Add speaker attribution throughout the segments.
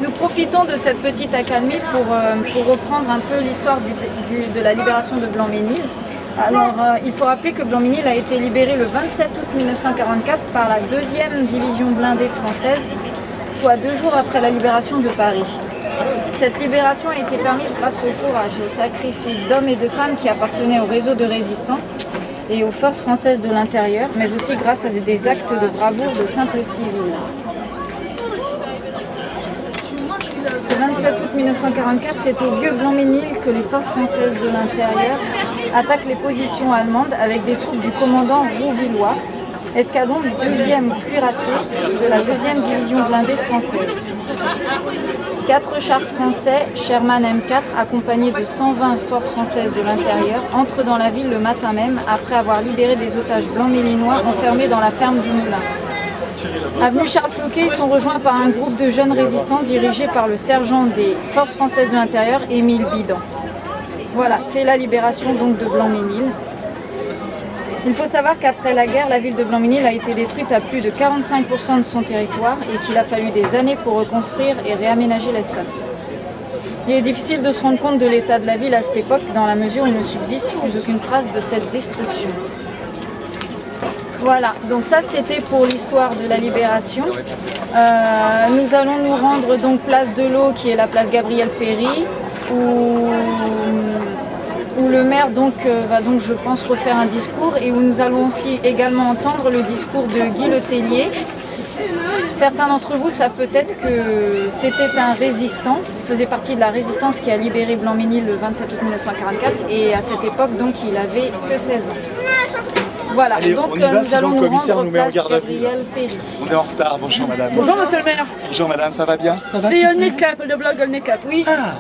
Speaker 1: Nous profitons de cette petite accalmie pour reprendre un peu l'histoire de la libération de Blanc-Mesnil. Alors, il faut rappeler que Blanc-Mesnil a été libéré le 27 août 1944 par la 2e division blindée française, soit 2 jours après la libération de Paris. Cette libération a été permise grâce au courage et au sacrifice d'hommes et de femmes qui appartenaient au réseau de résistance et aux forces françaises de l'intérieur, mais aussi grâce à des actes de bravoure de simples civils. Le 27 août 1944, c'est au vieux Blanc-Mesnil que les forces françaises de l'intérieur attaquent les positions allemandes avec des troupes du commandant Rouvillois, escadron du 2e cuirassier de la 2e division blindée française. 4 chars français, Sherman M4, accompagnés de 120 forces françaises de l'intérieur, entrent dans la ville le matin même après avoir libéré des otages blanc-mélinois enfermés dans la ferme du Moulin. Avenue Charles Floquet, ils sont rejoints par un groupe de jeunes résistants dirigé par le sergent des forces françaises de l'intérieur, Émile Bidan. Voilà, c'est la libération donc de Blanc-Mesnil. Il faut savoir qu'après la guerre, la ville de Blanc-Mesnil a été détruite à plus de 45% de son territoire et qu'il a fallu des années pour reconstruire et réaménager l'espace. Il est difficile de se rendre compte de l'état de la ville à cette époque dans la mesure où il ne subsiste plus aucune trace de cette destruction. Voilà, donc ça c'était pour l'histoire de la libération. Nous allons nous rendre donc place de l'Eau, qui est la place Gabriel Péri, où le maire va donc je pense refaire un discours et où nous allons aussi également entendre le discours de Guy Letellier. Certains d'entre vous savent peut-être que c'était un résistant, il faisait partie de la résistance qui a libéré Blanc-Mesnil le 27 août 1944 et à cette époque donc il avait que 16 ans. Voilà,
Speaker 2: allez,
Speaker 1: donc nous allons nous rendre place Gabriel Péri.
Speaker 2: On est en retard, bonjour madame.
Speaker 3: Bonjour monsieur le maire.
Speaker 2: Bonjour madame, ça va bien? Ça va?
Speaker 3: C'est Olnecap, le blog Olnecap.
Speaker 1: Oui.
Speaker 2: Ah.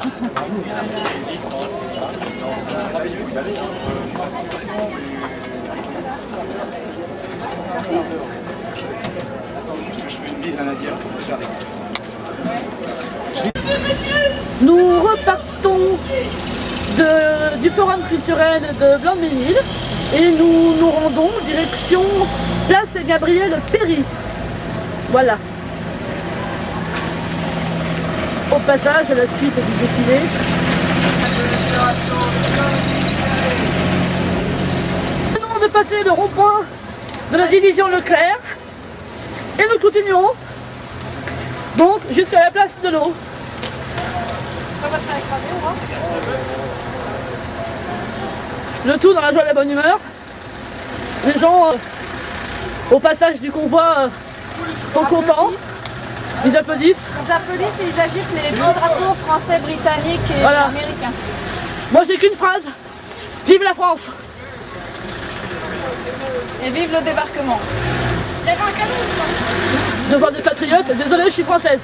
Speaker 2: Je fais une bise à Nadia, j'arrive.
Speaker 3: Nous repartons du forum culturel de Blanc-Mesnil et nous nous rendons direction place Gabriel Péri. Voilà. Au passage, à la suite du défilé. Nous venons de passer le rond-point de la division Leclerc et nous continuerons donc jusqu'à la place de l'Eau. Le tout dans la joie et la bonne humeur. Les gens au passage du convoi sont contents. Ils applaudissent.
Speaker 1: Ils applaudissent et ils agitent les deux drapeaux français, britanniques et américains.
Speaker 3: Moi j'ai qu'une phrase. Vive la France!
Speaker 1: Et vive le débarquement.
Speaker 3: Devoir des patriotes, désolé je suis française.